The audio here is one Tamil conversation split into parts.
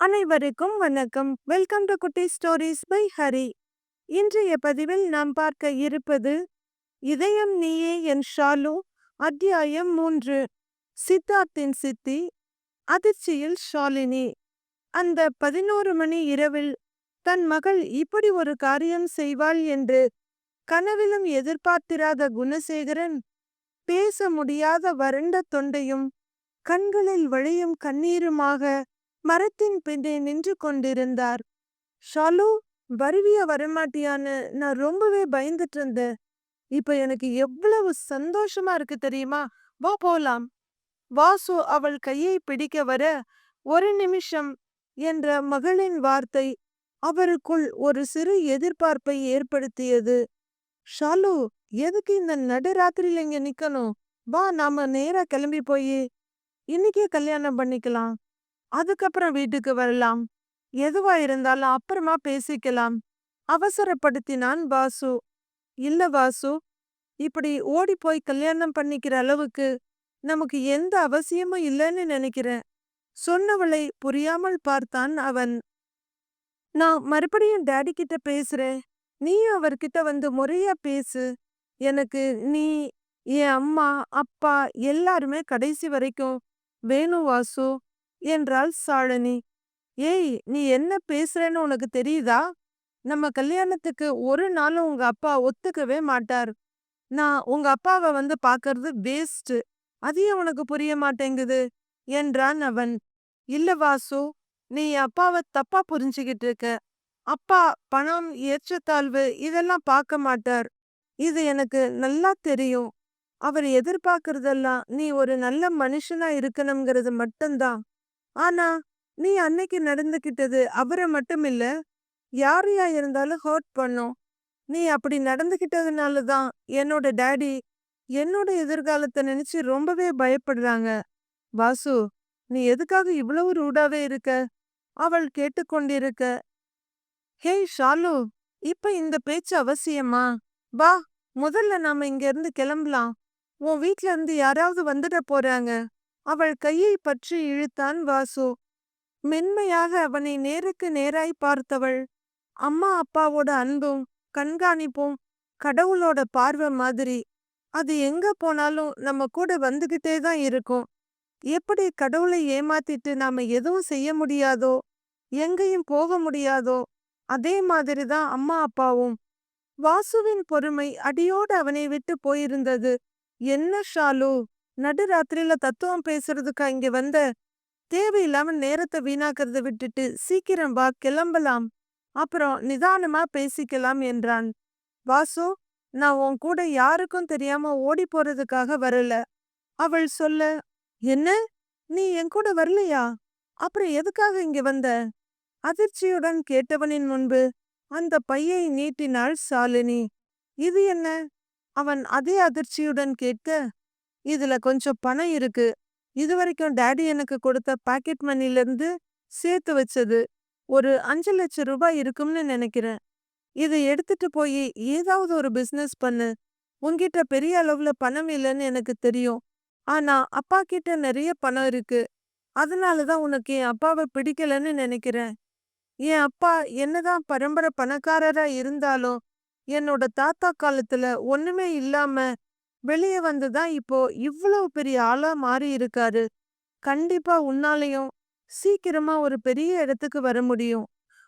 அனைவருக்கும் வணக்கம். வெல்கம் டு குட்டி ஸ்டோரிஸ் பை ஹரி. இன்றைய பதிவில் நாம் பார்க்க இருப்பது இதயம் நீயே என் ஷாலு. அத்தியாயம் 3. சித்தார்த்தின் சித்தி. அதிர்ச்சியில் ஷாலினி. அந்த 11 மணி இரவில் தன் மகள் இப்படி ஒரு காரியம் செய்வாள் என்று கனவிலும் எதிர்பார்த்திராத குணசேகரன் பேச முடியாத வறண்ட தொண்டையும் கண்களில் வழியும் கண்ணீருமாக மரத்தின் பின்னே நின்று கொண்டிருந்தார். ஷாலு, வருவியா வரமாட்டியான்னு நான் ரொம்பவே பயந்துட்டு இருந்தேன். இப்ப எனக்கு எவ்வளவு சந்தோஷமா இருக்கு தெரியுமா? வா போலாம். வாசு அவள் கையை பிடிக்க வர, ஒரு நிமிஷம் என்ற மகளின் வார்த்தை அவருக்குள் ஒரு சிறு எதிர்பார்ப்பை ஏற்படுத்தியது. ஷாலு, எதுக்கு இந்த நடுராத்திரியில இங்க நிக்கணும்? வா, நாம நேரா கிளம்பி போய் இன்னைக்கே கல்யாணம் பண்ணிக்கலாம். அதுக்கப்புறம் வீட்டுக்கு வரலாம். எதுவா இருந்தாலும் அப்புறமா பேசிக்கலாம், அவசரப்படுத்தினான் வாசு. இல்ல வாசு, இப்படி ஓடி போய் கல்யாணம் பண்ணிக்கிற அளவுக்கு நமக்கு எந்த அவசியமும் இல்லைன்னு நினைக்கிறேன். சொன்னவளை புரியாமல் பார்த்தான் அவன். நான் மறுபடியும் டாடி கிட்ட பேசுறேன். நீயும் அவர்கிட்ட வந்து முறையா பேசு. எனக்கு நீ, என் அம்மா, அப்பா எல்லாருமே கடைசி வரைக்கும் வேணும் வாசு என்றாள் ஷாலினி. ஏய், நீ என்ன பேசுறேன்னு உனக்கு தெரியுதா? நம்ம கல்யாணத்துக்கு ஒரு நாளும் உங்க அப்பா ஒத்துக்கவே மாட்டார். நான் உங்க அப்பாவை வந்து பார்க்கறது வேஸ்ட். அது ஏன் உனக்கு புரிய மாட்டேங்குது என்றான் அவன். இல்ல வாசு, நீ அப்பாவை தப்பா புரிஞ்சுகிட்டு இருக்க. அப்பா பணம், ஏற்றத்தாழ்வு இதெல்லாம் பார்க்க மாட்டார். இது எனக்கு நல்லா தெரியும். அவர் எதிர்பார்க்கறதெல்லாம் நீ ஒரு நல்ல மனுஷனா இருக்கணுங்கிறது மட்டும்தான். ஆனா நீ அன்னைக்கு நடந்துகிட்டது அவரை மட்டும் இல்ல, யாரையா இருந்தாலும் ஹர்ட் பண்ணும். நீ அப்படி நடந்துகிட்டதுனால தான் என்னோட டாடி என்னோட எதிர்காலத்தை நினைச்சு ரொம்பவே பயப்படுறாங்க. வாசு, நீ எதுக்காக இவ்வளவு ரூடாவே இருக்க? அவள் கேட்டுக்கொண்டிருக்க. ஹேய் ஷாலு, இப்ப இந்த பேச்சு அவசியமா? வா, முதல்ல நாம இங்க இருந்து கிளம்பலாம். உன் வீட்ல இருந்து யாராவது வந்துட போறாங்க. அவள் கையை பற்றி இழுத்தான் வாசு. மென்மையாக அவனை நேருக்கு நேராய் பார்த்தவள். அம்மா அப்பாவோட அன்பும் கண்காணிப்பும் கடவுளோட பார்வை மாதிரி அது எங்க போனாலும் நம்ம கூட வந்துகிட்டே தான் இருக்கும். எப்படி கடவுளை ஏமாத்திட்டு நாம எதுவும் செய்ய முடியாதோ, எங்கேயும் போக முடியாதோ, அதே மாதிரி தான் அம்மா அப்பாவும். வாசுவின் பொறுமை அடியோடு அவனை விட்டு போயிருந்தது. என்ன ஷாலு, நடுராத்திரியில தத்துவம் பேசுறதுக்கா இங்க வந்த? தேவையில்லாம நேரத்தை வீணாக்கிறத விட்டுட்டு சீக்கிரம் வா, கிளம்பலாம். அப்புறம் நிதானமா பேசிக்கலாம் என்றான். வாசு, நான் உன் கூட யாருக்கும் தெரியாம ஓடி போறதுக்காக வரல. அவள் சொல்ல. என்ன, நீ என் கூட வரலையா? அப்புறம் எதுக்காக இங்க வந்த? அதிர்ச்சியுடன் கேட்டவனின் முன்பு அந்த பையை நீட்டினாள் ஷாலினி. இது என்ன? அவன் அதே அதிர்ச்சியுடன் கேட்க. இதுல கொஞ்சம் பணம் இருக்கு. இதுவரைக்கும் டாடி எனக்கு கொடுத்த பாக்கெட் மணில இருந்து சேர்த்து வச்சது ஒரு 5 லட்சம் ரூபாய் இருக்கும்னு நினைக்கிறேன். இதை எடுத்துட்டு போய் ஏதாவது ஒரு பிசினஸ் பண்ணு. உன்கிட்ட பெரிய அளவுல பணம் இல்லைன்னு எனக்கு தெரியும். ஆனா அப்பா கிட்ட நிறைய பணம் இருக்கு. அதனாலதான் உனக்கு என் அப்பாவை பிடிக்கலன்னு நினைக்கிறேன். என் அப்பா என்னதான் பரம்பரை பணக்காரரா இருந்தாலும் என்னோட தாத்தா காலத்துல ஒண்ணுமே இல்லாம வெளியே வந்துதான் இப்போ இவ்வளவு பெரிய ஆளா மாறி இருக்காரு. கண்டிப்பா உன்னாலையும் சீக்கிரமா ஒரு பெரிய இடத்துக்கு வர முடியும்.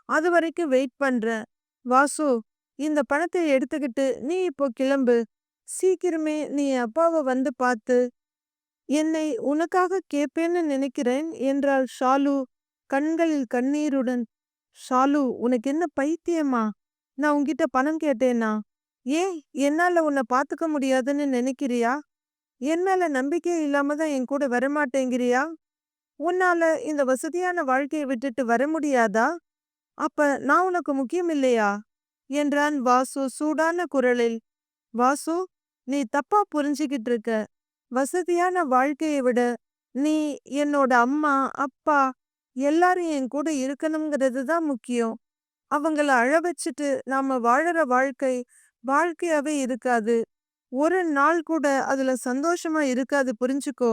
அது வரைக்கும் வெயிட் பண்றேன். வாசு, இந்த பணத்தை எடுத்துக்கிட்டு நீ இப்போ கிளம்பு. சீக்கிரமே நீ அப்பாவை வந்து பார்த்து என்னை உனக்காக கேட்பேன்னு நினைக்கிறேன் என்றாள் ஷாலு கண்களில் கண்ணீருடன். ஷாலு, உனக்கு என்ன பைத்தியமா? நான் உன்கிட்ட பணம் கேட்டேனா? ஏன் என்னால உன்னை பாத்துக்க முடியாதுன்னு நினைக்கிறியா? என் மேல நம்பிக்கை இல்லாம தான் என் கூட வரமாட்டேங்கிறியா? உன்னால இந்த வசதியான வாழ்க்கையை விட்டுட்டு வர முடியாதா? அப்ப நான் உனக்கு முக்கியம் இல்லையா என்றான் வாசு சூடான குரலில். வாசு, நீ தப்பா புரிஞ்சுகிட்டு இருக்க. வசதியான வாழ்க்கையை விட நீ என்னோட அம்மா அப்பா எல்லாரும் என் கூட இருக்கணுங்கிறது தான் முக்கியம். அவங்கள அழ வச்சுட்டு நாம வாழற வாழ்க்கை வாழ்க்கையாவே இருக்காது. ஒரு நாள் கூட அதுல சந்தோஷமா இருக்காது, புரிஞ்சுக்கோ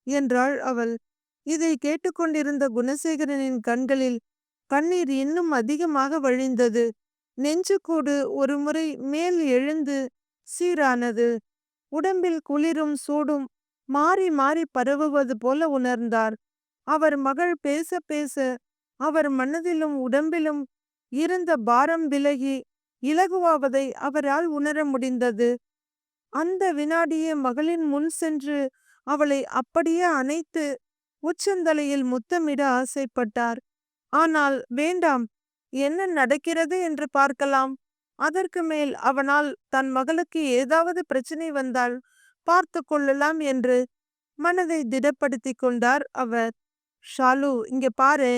என்றாள் அவள். இதை கேட்டுக்கொண்டிருந்த குணசேகரனின் கண்களில் கண்ணீர் இன்னும் அதிகமாக வழிந்தது. நெஞ்சுக்கூடு ஒருமுறை மேல் எழுந்து சீரானது. உடம்பில் குளிரும் சூடும் மாறி மாறி பரவுவது போல உணர்ந்தார். அவர் மகள் பேச பேச அவர் மனதிலும் உடம்பிலும் இருந்த பாரம் விலகி இலகுவாவதை அவரால் உணர முடிந்தது. அந்த வினாடியே மகளின் முன் சென்று அவளை அப்படியே அணைத்து உச்சந்தலையில் முத்தமிட ஆசைப்பட்டார். ஆனால் வேண்டாம், என்ன நடக்கிறது என்று பார்க்கலாம். அதற்கு மேல் அவனால் தன் மகளுக்கு ஏதாவது பிரச்சனை வந்தால் பார்த்து கொள்ளலாம் என்று மனதை திடப்படுத்தி கொண்டார் அவர். ஷாலு, இங்க பாரு,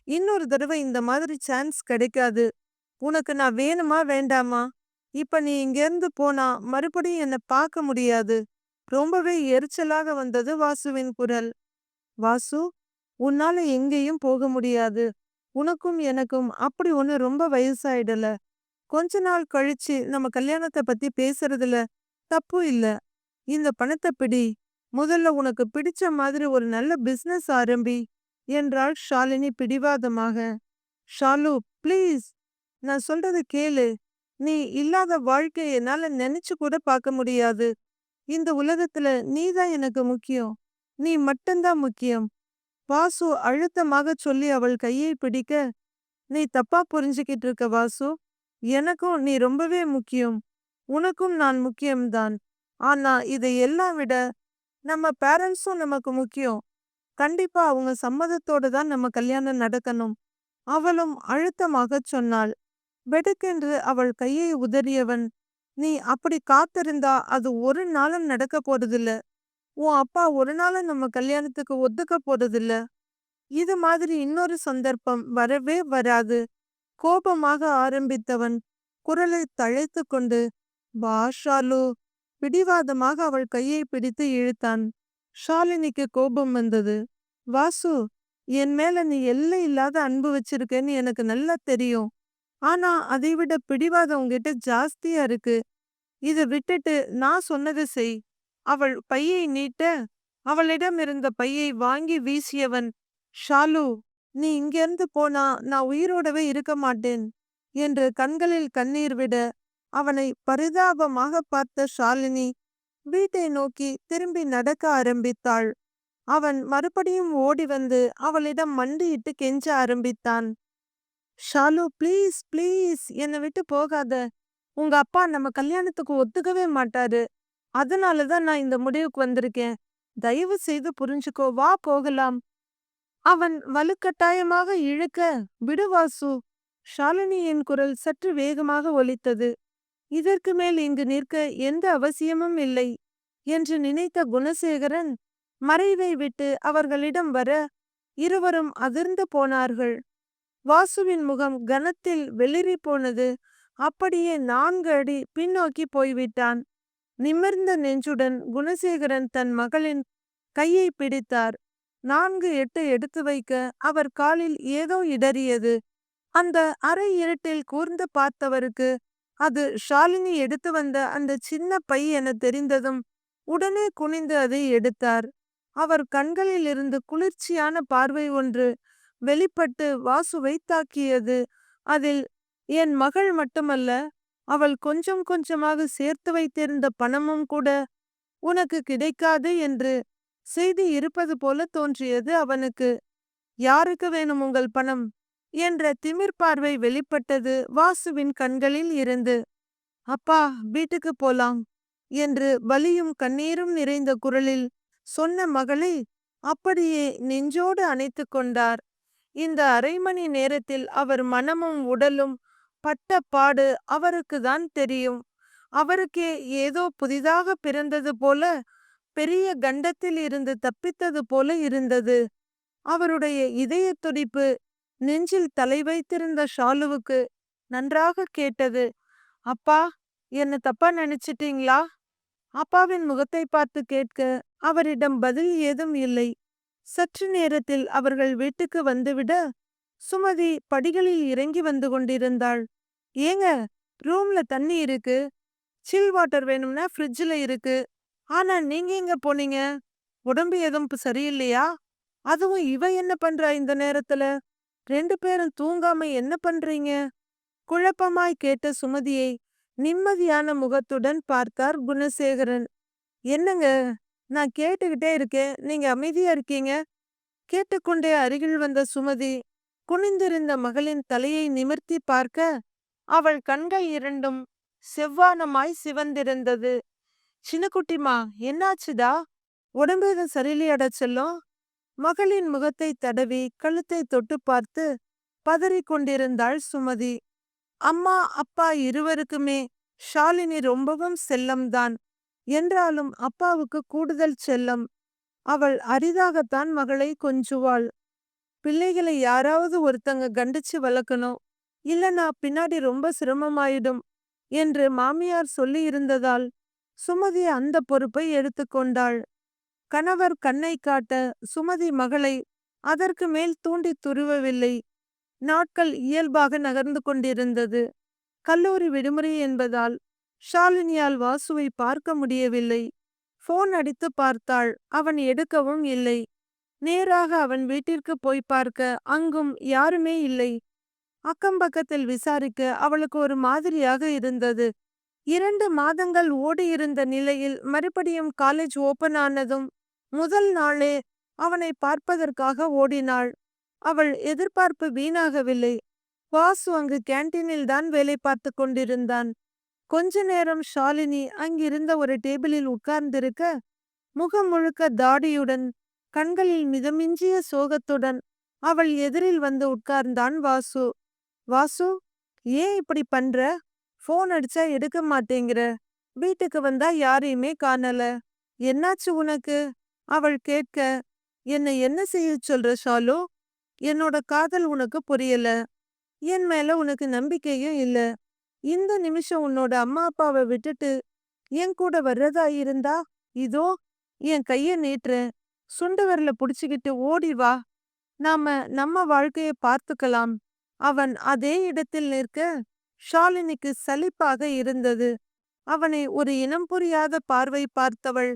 இன்னொரு தடவை இந்த மாதிரி சான்ஸ் கிடைக்காது. உனக்கு நான் வேணுமா வேண்டாமா? இப்ப நீ இங்கிருந்து போனா மறுபடியும் என்னை பார்க்க முடியாது. ரொம்பவே எரிச்சலாக வந்தது வாசுவின் குரல். வாசு, உன்னால எங்கேயும் போக முடியாது. உனக்கும் எனக்கும் அப்படி ஒண்ணு ரொம்ப வயசாயிடல. கொஞ்ச நாள் கழிச்சு நம்ம கல்யாணத்தை பத்தி பேசுறதுல தப்பு இல்ல. இந்த பணத்தை பிடி. முதல்ல உனக்கு பிடிச்ச மாதிரி ஒரு நல்ல பிசினஸ் ஆரம்பி என்றாள் ஷாலினி பிடிவாதமாக. ஷாலு, ப்ளீஸ், நான் சொல்றது கேளு. நீ இல்லாத வாழ்க்கை என்னால நினைச்சு கூட பார்க்க முடியாது. இந்த உலகத்துல நீதான் எனக்கு முக்கியம். நீ மட்டும்தான் முக்கியம். வாசு அழுத்தமாக சொல்லி அவள் கையை பிடிக்க, நீ தப்பா புரிஞ்சுக்கிட்டு இருக்க வாசு. எனக்கும் நீ ரொம்பவே முக்கியம். உனக்கும் நான் முக்கியம்தான். ஆனா இதை எல்லாம் விட நம்ம பேரண்ட்ஸும் நமக்கு முக்கியம். கண்டிப்பா அவங்க சம்மதத்தோட தான் நம்ம கல்யாணம் நடக்கணும். அவளும் அழுத்தமாக சொன்னாள். வெடுக்கென்று அவள் கையை உதறியவன், நீ அப்படி காத்திருந்தா அது ஒரு நாளும் நடக்க போறதில்ல. உன் அப்பா ஒரு நாளும் நம்ம கல்யாணத்துக்கு ஒத்துக்க போறதில்ல. இது மாதிரி இன்னொரு சந்தர்ப்பம் வரவே வராது. கோபமாக ஆரம்பித்தவன் குரலை தழைத்து கொண்டு, வா ஷாலு. பிடிவாதமாக அவள் கையை பிடித்து இழுத்தான். ஷாலினிக்கு கோபம் வந்தது. வாசு, என் மேல நீ எல்லை இல்லாத அன்பு வச்சிருக்கேன்னு எனக்கு நல்லா தெரியும். ஆனா அதைவிட பிடிவாதம் உன்கிட்ட ஜாஸ்தியா இருக்கு. இதை விட்டுட்டு நான் சொன்னதை செய். அவள் பையை நீட்ட அவளிடம் இருந்த பையை வாங்கி வீசியவன், ஷாலு, நீ இங்கிருந்து போனா நான் உயிரோடவே இருக்க மாட்டேன் என்று கண்களில் கண்ணீர் விட அவனை பரிதாபமாக பார்த்த ஷாலினி வீட்டை நோக்கி திரும்பி நடக்க ஆரம்பித்தாள். அவன் மறுபடியும் ஓடி வந்து அவளிடம் மண்டியிட்டு கெஞ்ச ஆரம்பித்தான். ஷாலு, ப்ளீஸ் ப்ளீஸ், என்னை விட்டு போகாத. உங்க அப்பா நம்ம கல்யாணத்துக்கு ஒத்துக்கவே மாட்டாரு. அதனாலதான் நான் இந்த முடிவுக்கு வந்திருக்கேன். தயவு செய்து புரிஞ்சுக்கோ, வா போகலாம். அவன் வலுக்கட்டாயமாக இழுக்க, விடு வாசு. ஷாலினியின் குரல் சற்று வேகமாக ஒலித்தது. இதற்கு மேல் இங்கு நிற்க எந்த அவசியமும் இல்லை என்று நினைத்த குணசேகரன் மறைவை விட்டு அவர்களிடம் வர இருவரும் அதிர்ந்து போனார்கள். வாசுவின் முகம் கனத்தில் வெளிரி போனது. அப்படியே 4 அடி பின்னோக்கி போய்விட்டான். நிமிர்ந்த நெஞ்சுடன் குணசேகரன் தன் மகளின் கையை பிடித்தார். 4 எட்டு எடுத்து வைக்க அவர் காலில் ஏதோ இடறியது. அந்த அரை இருட்டில் கூர்ந்து பார்த்தவருக்கு அது ஷாலினி எடுத்து வந்த அந்த சின்ன பை என தெரிந்ததும் உடனே குனிந்து அதை எடுத்தார். அவர் கண்களில் இருந்து குளிர்ச்சியான பார்வை ஒன்று வெளிப்பட்டு வாசுவை தாக்கியது. அதில், என் மகள் மட்டுமல்ல, அவள் கொஞ்சம் கொஞ்சமாக சேர்த்து வைத்திருந்த பணமும் கூட உனக்கு கிடைக்காது என்று செய்தி இருப்பது போல தோன்றியது அவனுக்கு. யாருக்கு வேணும் உங்கள் பணம் என்ற திமிர் பார்வை வெளிப்பட்டது வாசுவின் கண்களில் இருந்து. அப்பா, வீட்டுக்கு போலாம் என்று வலியும் கண்ணீரும் நிறைந்த குரலில் சொன்ன மகளை அப்படியே நெஞ்சோடு அணைத்து கொண்டார். இந்த அரை மணி நேரத்தில் அவர் மனமும் உடலும் பட்ட பாடு அவருக்கு தான் தெரியும். அவருக்கே ஏதோ புதிதாக பிறந்தது போல, பெரிய கண்டத்தில் இருந்து தப்பித்தது போல இருந்தது. அவருடைய இதய துடிப்பு நெஞ்சில் தலை வைத்திருந்த ஷாலுவுக்கு நன்றாக கேட்டது. அப்பா, என்ன தப்பா நினைச்சிட்டீங்களா? அப்பாவின் முகத்தை பார்த்து கேட்க அவரிடம் பதில் ஏதும் இல்லை. சற்று நேரத்தில் அவர்கள் வீட்டுக்கு வந்துவிட சுமதி படிகளில் இறங்கி வந்து கொண்டிருந்தாள். ஏங்க, ரூம்ல தண்ணி இருக்கு. சில் வாட்டர் வேணும்னா ஃப்ரிட்ஜில் இருக்கு. ஆனா நீங்க எங்க போனீங்க? உடம்பு எதுவும் சரியில்லையா? அதுவும் இவ என்ன பண்றா இந்த நேரத்துல? 2 பேரும் தூங்காம என்ன பண்றீங்க? குழப்பமாய் கேட்ட சுமதியை நிம்மதியான முகத்துடன் பார்த்தார் குணசேகரன். என்னங்க, நான் கேட்டுக்கிட்டே இருக்கேன், நீங்க அமைதியா இருக்கீங்க. கேட்டுக்கொண்டே அருகில் வந்த சுமதி குனிந்திருந்த மகளின் தலையை நிமிர்த்தி பார்க்க அவள் கண்கள் இரண்டும் செவ்வானமாய் சிவந்திருந்தது. சின்னக்குட்டிமா, என்னாச்சுடா? உடம்பு எதுவும் சரியில்லையாடா செல்லம்? மகளின் முகத்தை தடவி கழுத்தை தொட்டு பார்த்து பதறிக் கொண்டிருந்தாள் சுமதி. அம்மா அப்பா இருவருக்குமே ஷாலினி ரொம்பவும் செல்லம்தான். என்றாலும் அப்பாவுக்கு கூடுதல் செல்லம். அவள் அரிதாகத்தான் மகளை கொஞ்சுவாள். பிள்ளைகளை யாராவது ஒருத்தங்க கண்டிச்சு வளர்க்கணும், இல்லனா பின்னாடி ரொம்ப சிரமமாயிடும் என்று மாமியார் சொல்லி இருந்ததால் சுமதி அந்த பொறுப்பை எடுத்துக்கொண்டாள். கணவர் கண்ணை காட்ட சுமதி மகளை அதற்கு மேல் தூண்டி துருவவில்லை. நாட்கள் இயல்பாக நகர்ந்து கொண்டிருந்தது. கல்லூரி விடுமுறை என்பதால் ஷாலினியால் வாசுவை பார்க்க முடியவில்லை. போன் அடித்து பார்த்தாள், அவன் எடுக்கவும் இல்லை. நேராக அவன் வீட்டிற்கு போய் பார்க்க அங்கும் யாருமே இல்லை. அக்கம் பக்கத்தில் விசாரிக்க அவளுக்கு ஒரு மாதிரியாக இருந்தது. 2 மாதங்கள் ஓடியிருந்த நிலையில் மறுபடியும் காலேஜ் ஓபன் ஆனதும் முதல் நாளே அவனை பார்ப்பதற்காக ஓடினாள். அவள் எதிர்பார்ப்பு வீணாகவில்லை. வாசு அங்கு கேன்டீனில் தான் வேலை பார்த்து கொண்டிருந்தான். கொஞ்ச நேரம் ஷாலினி அங்கிருந்த ஒரு டேபிளில் உட்கார்ந்திருக்க, முகம் முழுக்க தாடியுடன் கண்களில் மிதமிஞ்சிய சோகத்துடன் அவள் எதிரில் வந்து உட்கார்ந்தான் வாசு. வாசு, ஏன் இப்படி பண்ற? போன் அடிச்சா எடுக்க மாட்டேங்கிற. வீட்டுக்கு வந்தா யாரையுமே காணல. என்னாச்சு உனக்கு? அவள் கேட்க, என்னை என்ன செய்ய சொல்ற ஷாலு? என்னோட காதல் உனக்கு புரியல. என் மேல உனக்கு நம்பிக்கையும் இல்ல. இந்த நிமிஷம் உன்னோட அம்மா அப்பாவை விட்டுட்டு என் கூட வர்றதா இருந்தா இதோ என் கைய நீட்டுறேன். சுண்டு விரல புடிச்சுக்கிட்டு ஓடி வா. நாம நம்ம வாழ்க்கைய பார்த்துக்கலாம். அவன் அதே இடத்தில் நிற்க ஷாலினிக்கு சலிப்பாக இருந்தது. அவனை ஒரு இனம் புரியாத பார்வை பார்த்தவள்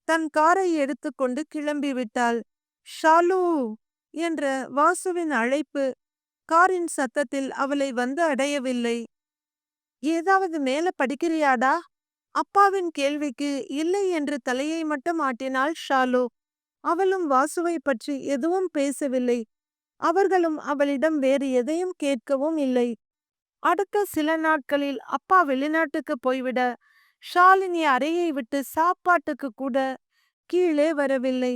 தன் காரை எடுத்துக்கொண்டு கிளம்பி விட்டாள். ஷாலு என்ற வாசுவின் அழைப்பு காரின் சத்தத்தில் அவளை வந்து அடையவில்லை. ஏதாவது மேல படிக்கிறியாடா? அப்பாவின் கேள்விக்கு இல்லை என்று தலையை மட்டும் ஆட்டினாள் ஷாலு. அவளும் வாசுவை பற்றி எதுவும் பேசவில்லை. அவர்களும் அவளிடம் வேறு எதையும் கேட்கவும் இல்லை. அடுத்த சில நாட்களில் அப்பா வெளிநாட்டுக்கு போய்விட ஷாலினி அறையை விட்டு சாப்பாட்டுக்கு கூட கீழே வரவில்லை.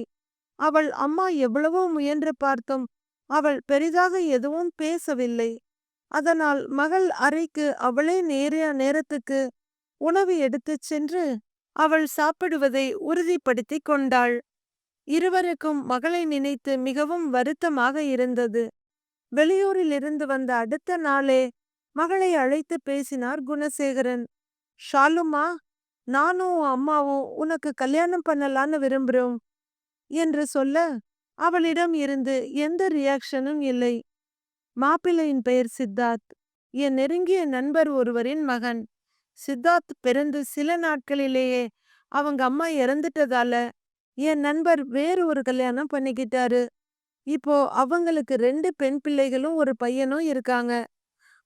அவள் அம்மா எவ்வளவோ முயன்று பார்த்தும் அவள் பெரிதாக எதுவும் பேசவில்லை. அதனால் மகள் அறைக்கு அவளே நேரத்துக்கு உணவு எடுத்துச் சென்று அவள் சாப்பிடுவதை உறுதிப்படுத்தி கொண்டாள். இருவருக்கும் மகளை நினைத்து மிகவும் வருத்தமாக இருந்தது. வெளியூரில் இருந்து வந்த அடுத்த நாளே மகளை அழைத்து பேசினார் குணசேகரன். ஷாலுமா, நானும் அம்மாவும் உனக்கு கல்யாணம் பண்ணலான்னு விரும்புறோம் என்று சொல்ல அவளிடம் இருந்து எந்த ரியாக்ஷனும் இல்லை. மாப்பிள்ளையின் பெயர் சித்தார்த். என் நெருங்கிய நண்பர் ஒருவரின் மகன். சித்தார்த் பிறந்து சில நாட்களிலேயே அவங்க அம்மா இறந்துட்டதால என் நண்பர் வேறு ஒரு கல்யாணம் பண்ணிக்கிட்டாரு. இப்போ அவங்களுக்கு 2 பெண் பிள்ளைகளும் ஒரு பையனும் இருக்காங்க.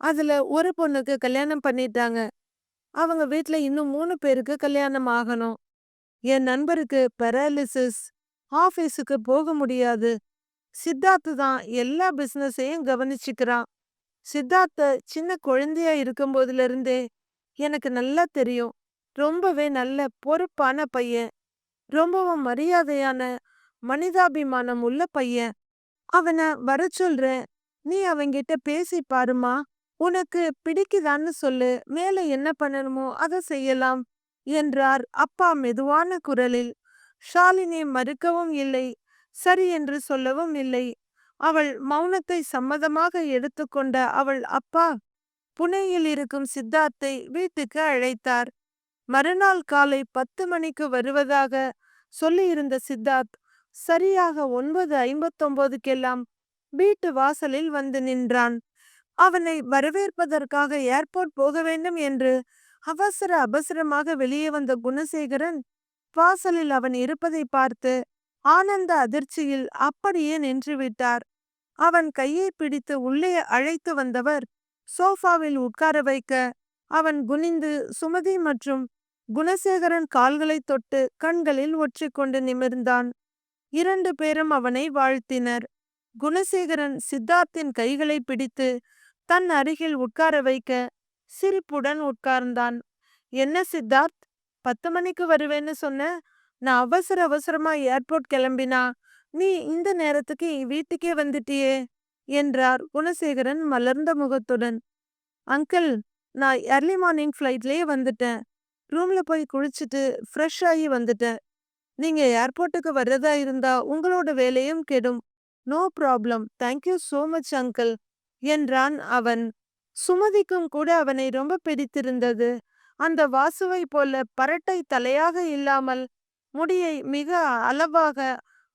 அதுல ஒரு பொண்ணுக்கு கல்யாணம் பண்ணிட்டாங்க. அவங்க வீட்ல இன்னும் 3 பேருக்கு கல்யாணம் ஆகணும். என் நண்பருக்கு பெராலிசிஸ், ஆபீஸுக்கு போக முடியாது. சித்தார்த்து தான் எல்லா பிசினஸையும் கவனிச்சுக்கிறான். சித்தார்த்த சின்ன குழந்தையா இருக்கும் போதுல இருந்தே எனக்கு நல்லா தெரியும். ரொம்பவே நல்ல பொறுப்பான பையன். ரொம்பவும் மரியாதையான, மனிதாபிமானம் உள்ள பையன். அவனை வர சொல்றேன். நீ அவங்கிட்ட பேசி பாருமா. உனக்கு பிடிக்குதான்னு சொல்லு. மேல என்ன பண்ணணுமோ அதை செய்யலாம் என்றார் அப்பா மெதுவான குரலில். ஷாலினி மறுக்கவும் இல்லை, சரி என்று சொல்லவும் இல்லை. அவள் மௌனத்தை சம்மதமாக எடுத்துக்கொண்ட அவள் அப்பா புனேயில் இருக்கும் சித்தார்த்தை வீட்டுக்கு அழைத்தார். மறுநாள் காலை 10 மணிக்கு வருவதாக சொல்லியிருந்த சித்தார்த் சரியாக 9:59க்கெல்லாம் வீட்டு வாசலில் வந்து நின்றான். அவனை வரவேற்பதற்காக ஏர்போர்ட் போக வேண்டும் என்று அவசரமாக வெளியே வந்த குணசேகரன் வாசலில் அவன் இருப்பதை பார்த்து ஆனந்த அதிர்ச்சியில் அப்படியே நின்றுவிட்டார். அவன் கையை பிடித்து உள்ளே அழைத்து வந்தவர் சோஃபாவில் உட்கார வைக்க, அவன் குனிந்து சுமதி மற்றும் குணசேகரன் கால்களை தொட்டு கண்களில் ஒற்றிக்கொண்டு நிமிர்ந்தான். 2 பேரும் அவனை வாழ்த்தினர். குணசேகரன் சித்தார்த்தின் கைகளை பிடித்து தன் அருகில் உட்கார வைக்க சிரிப்புடன் உட்கார்ந்தான். என்ன சித்தார்த், 10 மணிக்கு வருவேன்னு சொன்ன, நான் அவசர அவசரமா ஏர்போர்ட் கிளம்பினா நீ இந்த நேரத்துக்கு வீட்டுக்கே வந்துட்டியே என்றார் குணசேகரன் மலர்ந்த முகத்துடன். அங்கிள், நான் எர்லி மார்னிங் ஃப்ளைட்லயே வந்துட்டேன். ரூம்ல போய் குளிச்சுட்டு ஃப்ரெஷ் ஆகி வந்துட்டேன். நீங்க ஏர்போர்ட்டுக்கு வர்றதா இருந்தா உங்களோட வேலையும் கெடும். No problem, thank you so much uncle என்றான் அவன். சுமதிக்கும் கூட அவனை ரொம்ப பிடித்திருந்தது. அந்த வாசுவை போல பரட்டை தலையாக இல்லாமல் முடியை மிக அளவாக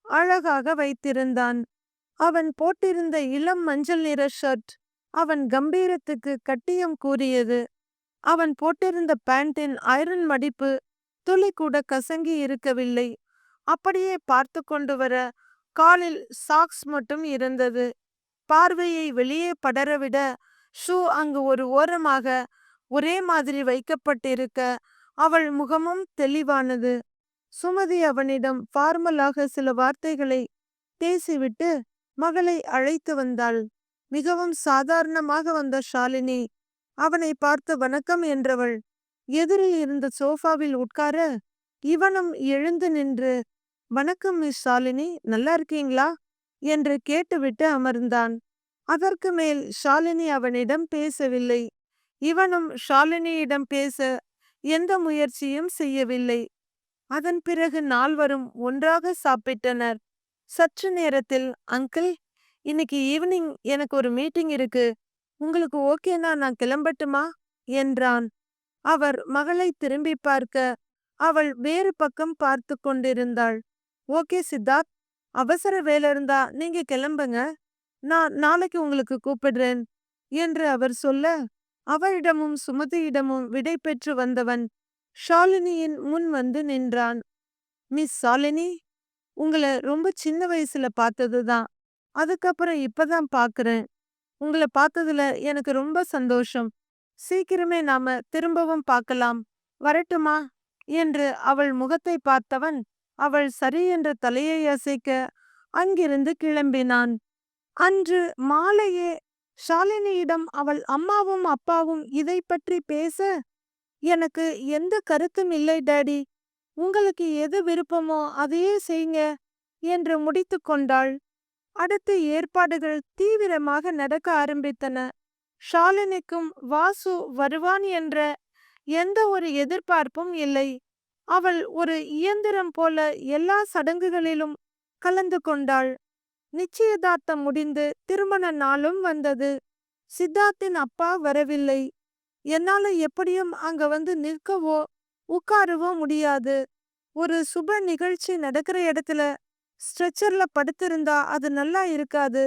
அழகாக வைத்திருந்தான். அவன் போட்டிருந்த இளம் மஞ்சள் நிற ஷர்ட் அவன் கம்பீரத்துக்கு கட்டியம் கூறியது. அவன் போட்டிருந்த பேண்டின் ஐரன் மடிப்பு துளி கூட கசங்கி இருக்கவில்லை. அப்படியே பார்த்து கொண்டு வர காலில் சாக்ஸ் மட்டும் இருந்தது. பார்வையை வெளியே படரவிட ஷூ அங்கு ஒரு ஓரமாக ஒரே மாதிரி வைக்கப்பட்டிருக்க அவள் முகமும் தெளிவானது. சுமதி அவனிடம் ஃபார்மலாக சில வார்த்தைகளை பேசிவிட்டு மகளை அழைத்து வந்தாள். மிகவும் சாதாரணமாக வந்த ஷாலினி அவனை பார்த்து வணக்கம் என்றவள் எதிரில் இருந்த சோஃபாவில் உட்கார, இவனும் எழுந்து நின்று வணக்கம் மிஸ் ஷாலினி, நல்லா இருக்கீங்களா என்று கேட்டுவிட்டு அமர்ந்தான். அதற்கு மேல் ஷாலினி அவனிடம் பேசவில்லை. இவனும் ஷாலினியிடம் பேச எந்த முயற்சியும் செய்யவில்லை. அதன் பிறகு நால்வரும் ஒன்றாக சாப்பிட்டனர். சற்று நேரத்தில், அங்கிள், இன்னைக்கு ஈவினிங் எனக்கு ஒரு மீட்டிங் இருக்கு, உங்களுக்கு ஓகேனா நான் கிளம்பட்டுமா என்றான். அவர் மகளை திரும்பி பார்க்க அவள் வேறு பக்கம் பார்த்து கொண்டிருந்தாள். ஓகே சித்தார்த், அவசர வேலை இருந்தா நீங்க கிளம்புங்க, நான் நாளைக்கு உங்களுக்கு கூப்பிடுறேன் என்று அவர் சொல்ல, அவளிடமும் சுமதியிடமும் விடை பெற்று வந்தவன் ஷாலினியின் முன் வந்து நின்றான். மிஸ் ஷாலினி, உங்களை ரொம்ப சின்ன வயசுல பார்த்ததுதான், அதுக்கப்புறம் இப்பதான் பார்க்கறேன். உங்களை பார்த்ததுல எனக்கு ரொம்ப சந்தோஷம். சீக்கிரமே நாம திரும்பவும் பார்க்கலாம், வரட்டுமா என்று அவள் முகத்தை பார்த்தவன் அவள் சரி என்ற தலையை அசைக்க அங்கிருந்து கிளம்பினான். அன்று மாலையே ஷாலினியிடம் அவள் அம்மாவும் அப்பாவும் இதை பற்றி பேச, எனக்கு எந்த கருத்தும் இல்லை டாடி, உங்களுக்கு எது விருப்பமோ அதையே செய்யுங்க என்று முடித்து கொண்டாள். அடுத்து ஏற்பாடுகள் தீவிரமாக நடக்க ஆரம்பித்தன. ஷாலினிக்கும் வாசு வருவான் என்ற எந்த ஒரு எதிர்பார்ப்பும் இல்லை. அவள் ஒரு இயந்திரம் போல எல்லா சடங்குகளிலும் கலந்து கொண்டாள். நிச்சயதார்த்தம் முடிந்து திருமண நாளும் வந்தது. சித்தார்த்தின் அப்பா வரவில்லை. என்னால எப்படியும் அங்க வந்து நிற்கவோ உட்காரவோ முடியாது. ஒரு சுப நிகழ்ச்சி நடக்கிற இடத்துல ஸ்ட்ரெச்சர்ல படுத்திருந்தா அது நல்லா இருக்காது.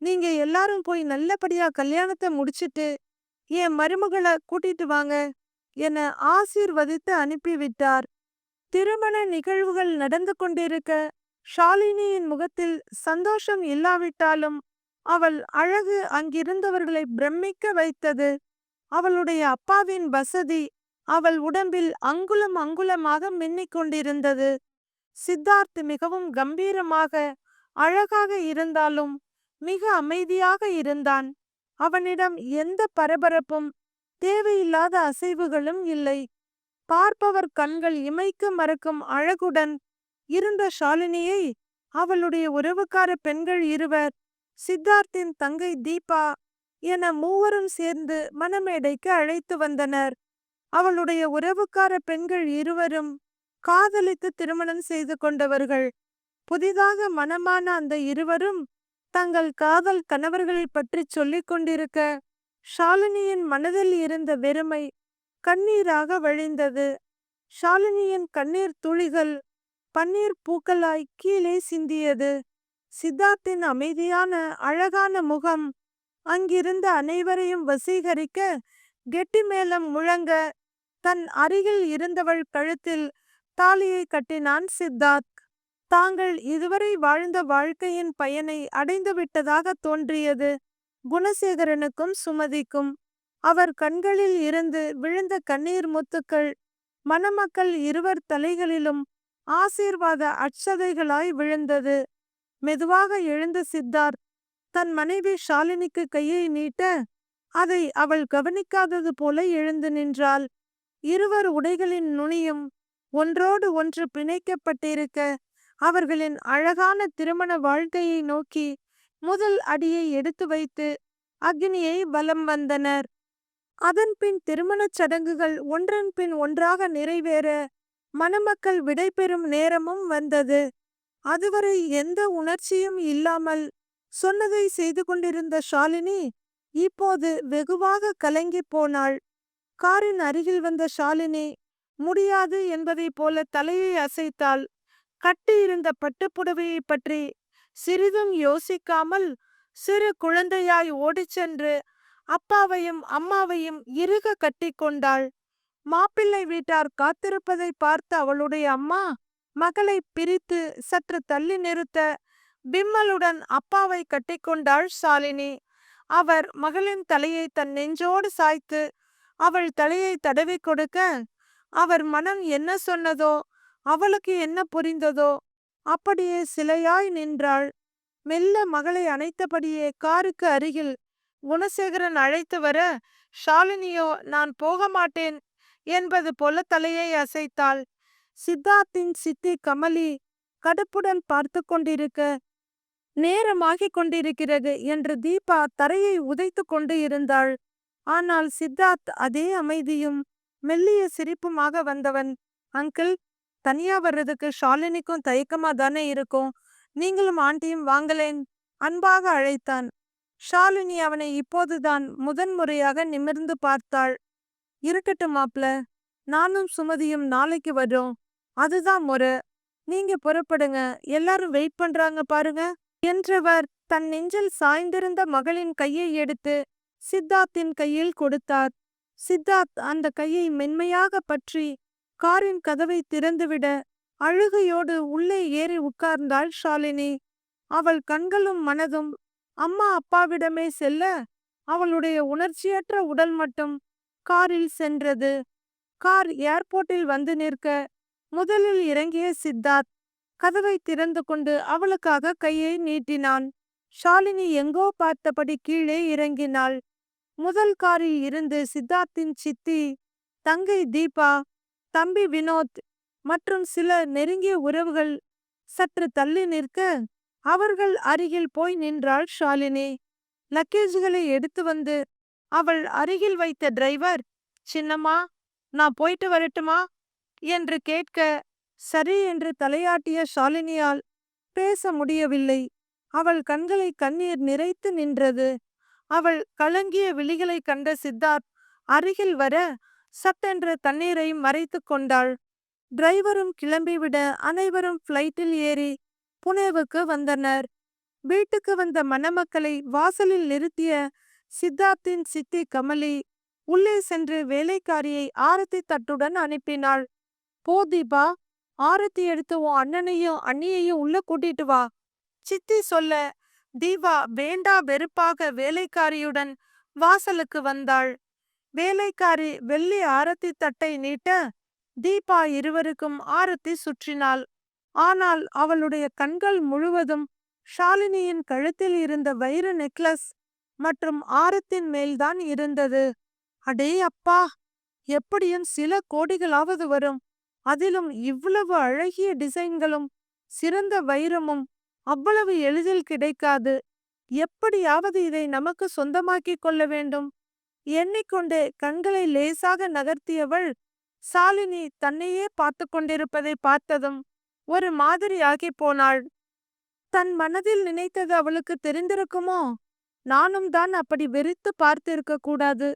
நீங்க எல்லாரும் போய் நல்லபடியா கல்யாணத்தை முடிச்சிட்டு என் மருமகளை கூட்டிட்டு வாங்க என ஆசீர்வதித்து அனுப்பிவிட்டார். திருமண நிகழ்வுகள் நடந்து கொண்டிருக்க ஷாலினியின் முகத்தில் சந்தோஷம் இல்லாவிட்டாலும் அவள் அழகு அங்கிருந்தவர்களை பிரமிக்க வைத்தது. அவளுடைய அப்பாவின் வசதி அவள் உடம்பில் அங்குலம் அங்குலமாக மின்னிக் கொண்டிருந்தது. சித்தார்த் மிகவும் கம்பீரமாக அழகாக இருந்தாலும் மிக அமைதியாக இருந்தான். அவனிடம் எந்த பரபரப்பும் தேவையில்லாத அசைவுகளும் இல்லை. பார்ப்பவர் கண்கள் இமைக்க மறக்கும் அழகுடன் இருந்த ஷாலினியை அவளுடைய உறவுக்கார பெண்கள் இருவர், சித்தார்த்தின் தங்கை தீபா என மூவரும் சேர்ந்து மணமேடைக்கு அழைத்து வந்தனர். அவளுடைய உறவுக்கார பெண்கள் இருவரும் காதலித்து திருமணம் செய்து கொண்டவர்கள். புதிதாக மணமான அந்த இருவரும் தங்கள் காதல் கணவர்களை பற்றி சொல்லிக் கொண்டிருக்க ஷாலினியின் மனதில் இருந்த வெறுமை கண்ணீராக வழிந்தது. ஷாலினியின் கண்ணீர் துளிகள் பன்னீர் பூக்களாய் கீழே சிந்தியது. சித்தார்த்தின் அமைதியான அழகான முகம் அங்கிருந்த அனைவரையும் வசீகரிக்க கெட்டி மேளம் முழங்க தன் அருகில் இருந்தவள் கழுத்தில் தாலியை கட்டினான் சித்தார்த். தாங்கள் இதுவரை வாழ்ந்த வாழ்க்கையின் பயனை அடைந்து விட்டதாக தோன்றியது குணசேகரனுக்கும் சுமதிக்கும். அவர் கண்களில் இருந்து விழுந்த கண்ணீர் முத்துக்கள் மணமக்கள் இருவர் தலைகளிலும் ஆசீர்வாத அட்சதைகளாய் விழுந்தது. மெதுவாக எழுந்த சித்தார்த் தன் மனைவி ஷாலினிக்கு கையை நீட்ட அதை அவள் கவனிக்காதது போல எழுந்து நின்றாள். இருவர் உடைகளின் நுனியும் ஒன்றோடு ஒன்று பிணைக்கப்பட்டிருக்க அவர்களின் அழகான திருமண வாழ்க்கையை நோக்கி முதல் அடியை எடுத்து வைத்து அக்னியை வலம் வந்தனர். அதன்பின் திருமணச் சடங்குகள் ஒன்றன் பின் ஒன்றாக நிறைவேற மணமக்கள் விடைபெறும் நேரமும் வந்தது. அதுவரை எந்த உணர்ச்சியும் இல்லாமல் சொன்னதை செய்து கொண்டிருந்த ஷாலினி இப்போது வெகுவாக கலங்கி போனாள். காரின் அருகில் வந்த ஷாலினி முடியாது என்பதைப் போல தலையை அசைத்தாள். கட்டியிருந்த பட்டுப்புடவையை பற்றி சிறிதும் யோசிக்காமல் சிறு குழந்தையாய் ஓடிச் சென்று அப்பாவையும் அம்மாவையும் இறுக கட்டி கொண்டாள். மாப்பிள்ளை வீட்டார் காத்திருப்பதை பார்த்த அவளுடைய அம்மா மகளை பிரித்து சற்று தள்ளி நிறுத்த பிம்மலுடன் அப்பாவை கட்டிக்கொண்டாள் ஷாலினி. அவர் மகளின் தலையை தன் நெஞ்சோடு சாய்த்து அவள் தலையை தடவி கொடுக்க அவர் மனம் என்ன சொன்னதோ அவளுக்கு என்ன புரிந்ததோ அப்படியே சிலையாய் நின்றாள். மெல்ல மகளை அணைத்தபடியே காருக்கு அருகில் குணசேகரன் அழைத்து வர ஷாலினியோ நான் போக மாட்டேன் என்பது போல தலையை அசைத்தாள். சித்தார்த்தின் சித்தி கமலி கடுப்புடன் பார்த்து கொண்டிருக்க நேரமாகிக் கொண்டிருக்கிறது என்று தீபா தரையை உதைத்து கொண்டு இருந்தாள். ஆனால் சித்தார்த் அதே அமைதியும் மெல்லிய சிரிப்புமாக வந்தவன், அங்கிள், தனியா வர்றதுக்கு ஷாலினிக்கும் தயக்கமா தானே இருக்கும், நீங்களும் ஆண்டியும் வாங்கலேன் அன்பாக அழைத்தான். ஷாலினி அவனை இப்போதுதான் முதன்முறையாக நிமிர்ந்து பார்த்தாள். இருக்கட்டும் மாப்ள, நானும் சுமதியும் நாளைக்கு வர்றோம், அதுதான் முறை, நீங்க புறப்படுங்க, எல்லாரும் வெயிட் பண்றாங்க பாருங்க என்றவர் தன் நெஞ்சில் சாய்ந்திருந்த மகளின் கையை எடுத்து சித்தார்த்தின் கையில் கொடுத்தார். சித்தார்த் அந்த கையை மென்மையாக பற்றி காரின் கதவை திறந்துவிட அழுகையோடு உள்ளே ஏறி உட்கார்ந்தாள் ஷாலினி. அவள் கண்களும் மனதும் அம்மா அப்பாவிடமே செல்ல அவளுடைய உணர்ச்சியற்ற உடல் மட்டும் காரில் சென்றது. கார் ஏர்போர்ட்டில் வந்து நிற்க முதலில் இறங்கிய சித்தார்த் கதவை திறந்து கொண்டு அவளுக்காக கையை நீட்டினான். ஷாலினி எங்கோ பார்த்தபடி கீழே இறங்கினாள். முதல் காரில் இருந்து சித்தார்த்தின் சித்தி, தங்கை தீபா, தம்பி வினோத் மற்றும் சில நெருங்கிய உறவுகள் சற்று தள்ளி நிற்க அவர்கள் அருகில் போய் நின்றாள் ஷாலினி. லக்கேஜ்களை எடுத்து வந்து அவள் அருகில் வைத்த டிரைவர், சின்னம்மா, நான் போயிட்டு வரட்டுமா என்று கேட்க சரி என்று தலையாட்டிய ஷாலினியால் பேச முடியவில்லை. அவள் கண்களை கண்ணீர் நிறைத்து நின்றது. அவள் கலங்கிய விழிகளை கண்ட சித்தார்த் அருகில் வர சட்டென்று தண்ணீரை மறைத்து கொண்டாள். டிரைவரும் கிளம்பிவிட அனைவரும் பிளைட்டில் ஏறி புனேவுக்கு வந்தனர். வீட்டுக்கு வந்த மணமக்களை வாசலில் நிறுத்திய சித்தார்த்தின் சித்தி கமலி உள்ளே சென்று வேலைக்காரியை ஆரத்தி தட்டுடன் அனுப்பினாள். போ தீபா, ஆரத்தி எடுத்து உன் அண்ணனையும் அண்ணியையும் உள்ள கூட்டிட்டு வா சித்தி சொல்ல தீபா வேண்டா வெறுப்பாக வேலைக்காரியுடன் வாசலுக்கு வந்தாள். வேலைக்காரி வெள்ளி ஆரத்தி தட்டை நீட்ட தீபா இருவருக்கும் ஆரத்தி சுற்றினாள். ஆனால் அவளுடைய கண்கள் முழுவதும் ஷாலினியின் கழுத்தில் இருந்த வைர நெக்லஸ் மற்றும் ஆரத்தின் மேல்தான் இருந்தது. அடே அப்பா, எப்படியும் சில கோடிகளாவது வரும், அதிலும் இவ்வளவு அழகிய டிசைன்களும் சிறந்த வைரமும் அவ்வளவு எளிதில் கிடைக்காது, எப்படியாவது இதை நமக்கு சொந்தமாக்கி கொள்ள வேண்டும் எண்ணிக்கொண்டே கண்களை லேசாக நகர்த்தியவள் ஷாலினி தன்னையே பார்த்து கொண்டிருப்பதை பார்த்ததும் ஒரு மாதிரி ஆகி போனாள். தன் மனதில் நினைத்தது அவளுக்கு தெரிந்திருக்குமோ? நானும் தான் அப்படி வெறித்து பார்த்திருக்க கூடாது.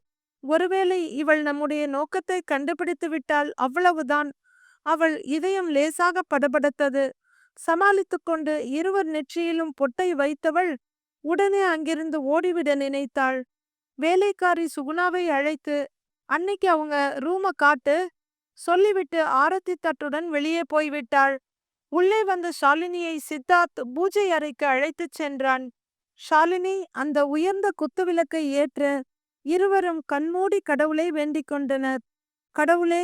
ஒருவேளை இவள் நம்முடைய நோக்கத்தை கண்டுபிடித்து விட்டால் அவ்வளவுதான். அவள் இதயம் லேசாக படபடத்தது. சமாளித்து கொண்டு இருவர் நெற்றியிலும் பொட்டை வைத்தவள் உடனே அங்கிருந்து ஓடிவிட நினைத்தாள். வேலைக்காரி சுகுணாவை அழைத்து அன்னைக்கு அவங்க ரூம காட்டு சொல்லிவிட்டு ஆரத்தி தட்டுடன் வெளியே போய்விட்டாள். உள்ளே வந்த ஷாலினியை சித்தார்த் பூஜை அறைக்கு அழைத்துச் சென்றான். ஷாலினி அந்த உயர்ந்த குத்துவிளக்கை ஏற்ற இருவரும் கண்மூடி கடவுளை வேண்டிக் கொண்டனர். கடவுளே,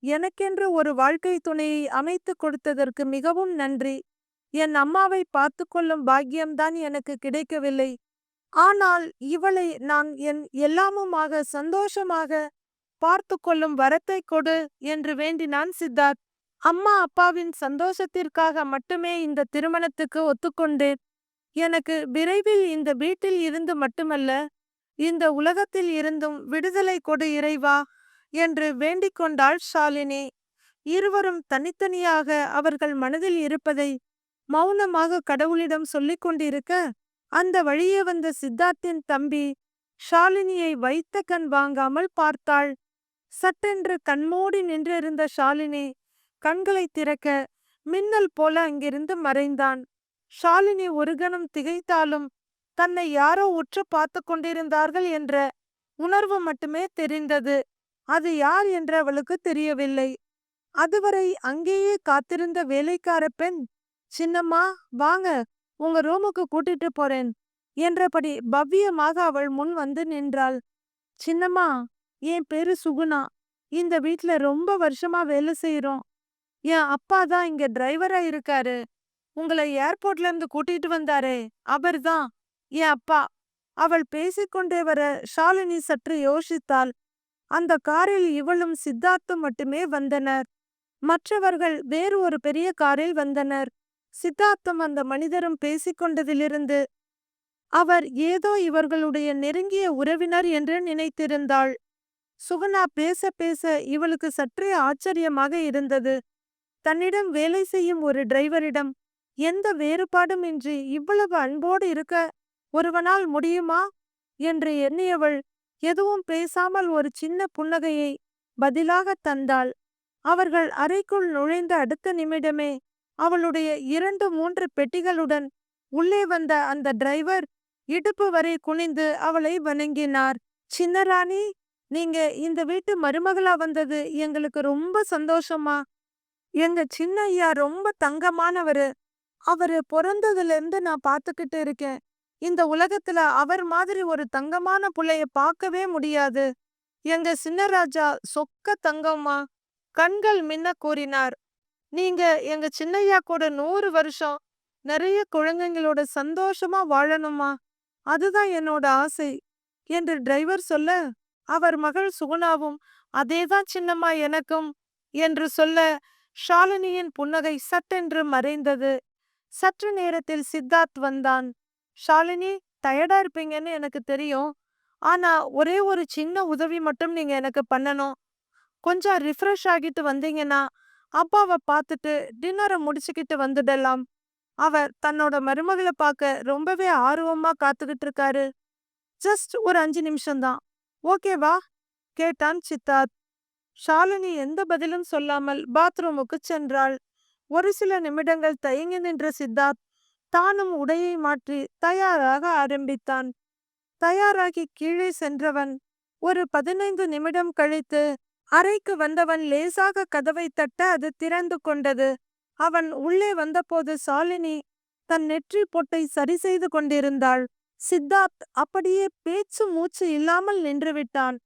எனக்கென்று ஒரு வாழ்க்கை துணையை அமைத்து கொடுத்ததற்கு மிகவும் நன்றி. என் அம்மாவை பார்த்து கொள்ளும் பாக்கியம்தான் எனக்கு கிடைக்கவில்லை. ஆனால் இவளை நான் என் எல்லாமுமாக சந்தோஷமாக பார்த்து கொள்ளும் வரத்தை கொடு என்று வேண்டினான் சித்தார்த். அம்மா அப்பாவின் சந்தோஷத்திற்காக மட்டுமே இந்த திருமணத்துக்கு ஒத்துக்கொண்டேன். எனக்கு விரைவில் இந்த வீட்டில் இருந்து மட்டுமல்ல, இந்த உலகத்தில் இருந்தும் விடுதலை கொடு இறைவா என்று வேண்டிக் கொண்டாள் ஷாலினி. இருவரும் தனித்தனியாக அவர்கள் மனதில் இருப்பதை மௌனமாக கடவுளிடம் சொல்லிக் கொண்டிருக்க, அந்த வழியே வந்த சித்தார்த்தின் தம்பி ஷாலினியை வைத்த கண் வாங்காமல் பார்த்தாள். சட்டென்று கண்மூடி நின்றிருந்த ஷாலினி கண்களை திறக்க மின்னல் போல அங்கிருந்து மறைந்தான். ஷாலினி ஒரு கணம் திகைத்தாலும் தன்னை யாரோ உற்று பார்த்து கொண்டிருந்தார்கள் என்ற உணர்வு மட்டுமே தெரிந்தது. அது யார் என்று அவளுக்கு தெரியவில்லை. அதுவரை அங்கேயே காத்திருந்த வேலைக்கார பெண், சின்னம்மா வாங்க, உங்க ரூமுக்கு கூட்டிட்டு போறேன் என்றபடி பவ்யமாக அவள் முன் வந்து நின்றாள். சின்னம்மா, என் பேரு சுகுணா. இந்த வீட்ல ரொம்ப வருஷமா வேலை செய்யறோம். என் அப்பா தான் இங்க டிரைவரா இருக்காரு. உங்களை ஏர்போர்ட்ல இருந்து கூட்டிட்டு வந்தாரே, அவர்தான் என் அப்பா. அவள் பேசிக்கொண்டே வர ஷாலினி சற்று யோசித்தாள். அந்த காரில் இவளும் சித்தார்த்தும் மட்டுமே வந்தனர். மற்றவர்கள் வேறு ஒரு பெரிய காரில் வந்தனர். சித்தார்த்தும் அந்த மனிதரும் பேசிக்கொண்டதிலிருந்து அவர் ஏதோ இவர்களுடைய நெருங்கிய உறவினர் என்று நினைத்திருந்தாள். சுகுணா பேச பேச இவளுக்கு சற்றே ஆச்சரியமாக இருந்தது. தன்னிடம் வேலை செய்யும் ஒரு டிரைவரிடம் எந்த வேறுபாடும் இன்றி இவ்வளவு அன்போடு இருக்க ஒருவனால் முடியுமா என்று எண்ணியவள் எதுவும் பேசாமல் ஒரு சின்ன புன்னகையை பதிலாக தந்தாள். அவர்கள் அறைக்குள் நுழைந்த அடுத்த நிமிடமே அவளுடைய 2-3 பெட்டிகளுடன் உள்ளே வந்த அந்த டிரைவர் இடுப்பு வரை குனிந்து அவளை வணங்கினார். சின்னராணி, நீங்க இந்த வீட்டு மருமகளா வந்தது எங்களுக்கு ரொம்ப சந்தோஷமா. எங்க சின்ன ஐயா ரொம்ப தங்கமானவரு. அவரு பிறந்ததுல இருந்து நான் பாத்துக்கிட்டு இருக்கேன். இந்த உலகத்துல அவர் மாதிரி ஒரு தங்கமான புள்ளைய பார்க்கவே முடியாது. எங்க சின்னராஜா சொக்க தங்கம்மா, கண்கள் மின்ன கூறினார். நீங்க எங்க சின்னையா கூட 100 வருஷம் நிறைய குழந்தைங்களோட சந்தோஷமா வாழணுமா, அதுதான் என்னோட ஆசை என்று டிரைவர் சொல்ல, அவர் மகள் சுகுணாவும் அதேதான் சின்னம்மா எனக்கும் என்று சொல்ல, ஷாலினியின் புன்னகை சட்டென்று மறைந்தது. சற்று நேரத்தில் சித்தார்த் வந்தான். ஷாலினி, டயர்டா இருப்பீங்கன்னு எனக்கு தெரியும். ஆனா ஒரே ஒரு சின்ன உதவி மட்டும் நீங்க எனக்கு பண்ணணும். கொஞ்சம் ரிஃப்ரெஷ் ஆகிட்டு வந்தீங்கன்னா அப்பாவை பார்த்துட்டு டின்னரை முடிச்சுக்கிட்டு வந்துடலாம். அவர் தன்னோட மருமகளை பார்க்க ரொம்பவே ஆர்வமா காத்துக்கிட்டு இருக்காரு. ஜஸ்ட் ஒரு 5 நிமிஷம்தான், ஓகேவா கேட்டான் சித்தார்த். ஷாலினி எந்த பதிலும் சொல்லாமல் பாத்ரூமுக்கு சென்றாள். ஒரு சில நிமிடங்கள் தயங்கி நின்ற சித்தார்த் தானும் உடையை மாற்றி தயாராக ஆரம்பித்தான். தயாராகி கீழே சென்றவன் ஒரு 15 நிமிடம் கழித்து அறைக்கு வந்தவன் லேசாக கதவை தட்ட அது திறந்து கொண்டது. அவன் உள்ளே வந்தபோது ஷாலினி தன் நெற்றி பொட்டை சரி செய்து கொண்டிருந்தாள். சித்தார்த் அப்படியே பேச்சு மூச்சு இல்லாமல் நின்றுவிட்டான்.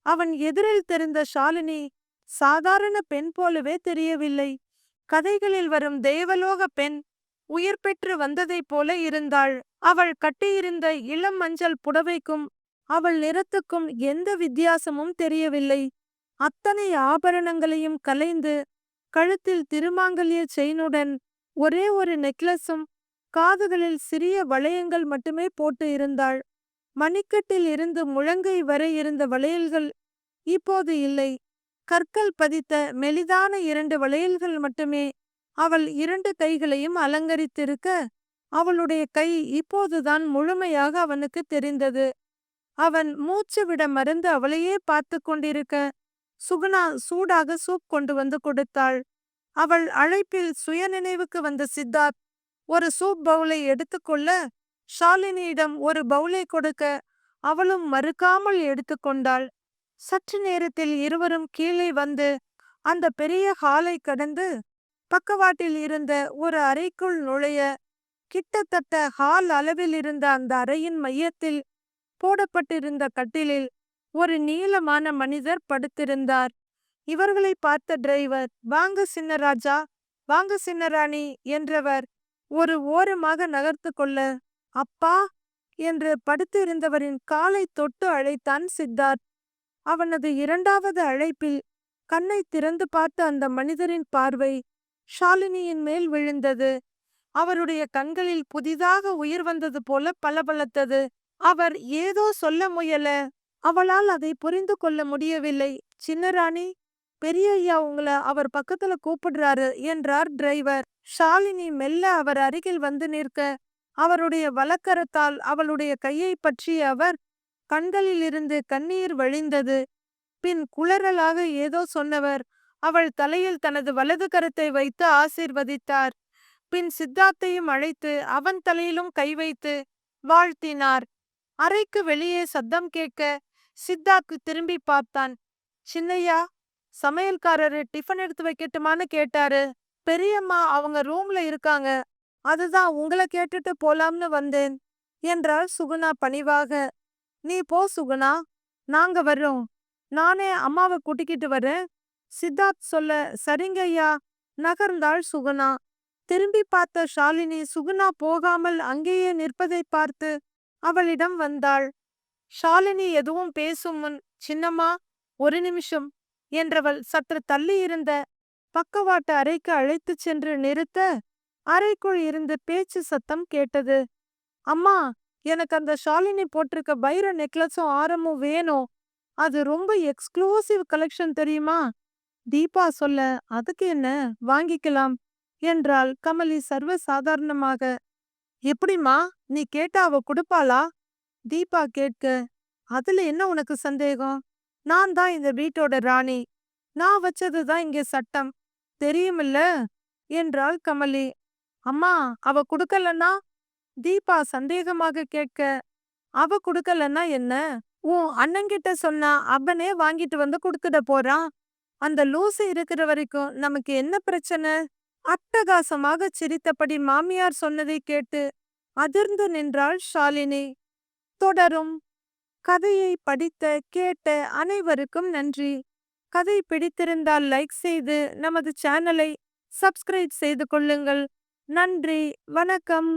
அவன் எதிரில் தெரிந்த ஷாலினி சாதாரண பெண் போலவே தெரியவில்லை. கதைகளில் வரும் தேவலோக பெண் உயிர் பெற்று வந்ததைப் போல இருந்தாள். அவள் கட்டியிருந்த இளம் மஞ்சள் புடவைக்கும் அவள் நிறத்துக்கும் எந்த வித்தியாசமும் தெரியவில்லை. அத்தனை ஆபரணங்களையும் கலைந்து கழுத்தில் திருமாங்கல்ய செயினுடன் ஒரே ஒரு நெக்லஸும் காதுகளில் சிறிய வளையங்கள் மட்டுமே போட்டு இருந்தாள். மணிக்கட்டில் இருந்து முழங்கை வரை இருந்த வளையல்கள் இப்போது இல்லை. கற்கள் பதித்த மெலிதான 2 வளையல்கள் மட்டுமே அவள் 2 கைகளையும் அலங்கரித்திருக்க, அவளுடைய கை இப்போதுதான் முழுமையாக அவனுக்கு தெரிந்தது. அவன் மூச்சு விட மறந்து அவளையே பார்த்து கொண்டிருக்க, சுகுணா சூடாக சூப் கொண்டு வந்து கொடுத்தாள். அவள் அழைப்பில் சுயநினைவுக்கு வந்த சித்தார்த் ஒரு சூப் பவுலை எடுத்துக்கொள்ள, ஷாலினியிடம் ஒரு பவுலை கொடுக்க அவளும் மறுக்காமல் எடுத்துக்கொண்டாள். சற்று நேரத்தில் இருவரும் கீழே வந்து அந்த பெரிய ஹாலை கடந்து பக்கவாட்டில் இருந்த ஒரு அறைக்குள் நுழைய கிட்டத்தட்ட ஹால் அளவில் இருந்த அந்த அறையின் மையத்தில் போடப்பட்டிருந்த கட்டிலில் ஒரு நீளமான மனிதர் படுத்திருந்தார். இவர்களை பார்த்த டிரைவர், "வாங்க சின்னராஜா, வாங்க சின்னராணி" என்றவர் ஒரு ஓரமாக நகர்த்து கொள்ள, "அப்பா" என்று படுத்திருந்தவரின் காலை தொட்டு அழைத்தான் சித்தார்த். அவனது இரண்டாவது அழைப்பில் கண்ணை திறந்து பார்த்த அந்த மனிதரின் பார்வை ஷாலினியின் மேல் விழுந்தது. அவருடைய கண்களில் புதிதாக உயிர் வந்தது போல பளபளத்தது. அவர் ஏதோ சொல்ல முயல, அவளால் அதை புரிந்து கொள்ள முடியவில்லை. "சின்னராணி, பெரிய ஐயா உங்கள அவர் பக்கத்துல கூப்பிடுறாரு" என்றார் டிரைவர். ஷாலினி மெல்ல அவர் அருகில் வந்து நிற்க, அவருடைய வலக்கரத்தால் அவளுடைய கையை பற்றிய அவர் கண்களிலிருந்து கண்ணீர் வழிந்தது. பின் குளறலாக ஏதோ சொன்னவர் அவள் தலையில் தனது வலது கரத்தை வைத்து ஆசீர்வதித்தார். பின் சித்தார்த்தையும் அழைத்து அவன் தலையிலும் கை வைத்து வாழ்த்தினார். அறைக்கு வெளியே சத்தம் கேட்க சித்தார்த் திரும்பி பார்த்தான். "சின்னையா, சமையல்காரரு டிஃபன் எடுத்து வைக்கட்டுமான்னு கேட்டாரு. பெரியம்மா அவங்க ரூம்ல இருக்காங்க. அதுதான் உங்களை கேட்டுட்டு போலாம்னு வந்தேன்" என்றாள் சுகுணா பணிவாக. "நீ போ சுகுணா, நாங்க வர்றோம். நானே அம்மாவை கூட்டிக்கிட்டு வரேன்" சித்தார்த் சொல்ல, "சரிங்க ஐயா" நகர்ந்தாள் சுகுணா. திரும்பி பார்த்த ஷாலினி சுகுணா போகாமல் அங்கேயே நிற்பதை பார்த்து அவளிடம் வந்தாள். ஷாலினி எதுவும் பேசும் முன், "சின்னம்மா, ஒரு நிமிஷம்" என்றவள் சற்று தள்ளி இருந்த பக்கவாட்டு அறைக்கு அழைத்துச் சென்று நிறுத்த, அறைக்குள் இருந்து பேச்சு சத்தம் கேட்டது. "அம்மா, எனக்கு அந்த ஷாலினி போட்டிருக்க வைர நெக்லஸும் ஆரமும் வேணும். அது ரொம்ப எக்ஸ்க்ளூசிவ் கலெக்ஷன் தெரியுமா?" தீபா சொல்ல, "அதுக்கு என்ன, வாங்கிக்கலாம்" என்றாள் கமலி சர்வ சாதாரணமாக. "எப்படிம்மா, நீ கேட்டா அவ கொடுப்பாளா?" தீபா கேட்க, "அதுல என்ன உனக்கு சந்தேகம்? நான் தான் இந்த வீட்டோட ராணி. நான் வச்சதுதான் இங்கே சட்டம், தெரியுமில்ல" என்றாள் கமலி. "அம்மா, அவ கொடுக்கலன்னா?" தீபா சந்தேகமாக கேட்க, "அவ கொடுக்கலன்னா என்ன? உன் அண்ணங்கிட்ட சொன்னா அவனே வாங்கிட்டு வந்து கொடுத்துட போறான். அந்த லூசு இருக்கிற வரைக்கும் நமக்கு என்ன பிரச்சனை?" அட்டகாசமாக சிரித்தபடி மாமியார் சொன்னதை கேட்டு அதிர்ந்து நின்றாள் ஷாலினி. தொடரும். கதையை படித்த கேட்ட அனைவருக்கும் நன்றி. கதை பிடித்திருந்தால் லைக் செய்து நமது சேனலை சப்ஸ்கிரைப் செய்து கொள்ளுங்கள். நன்றி, வணக்கம்.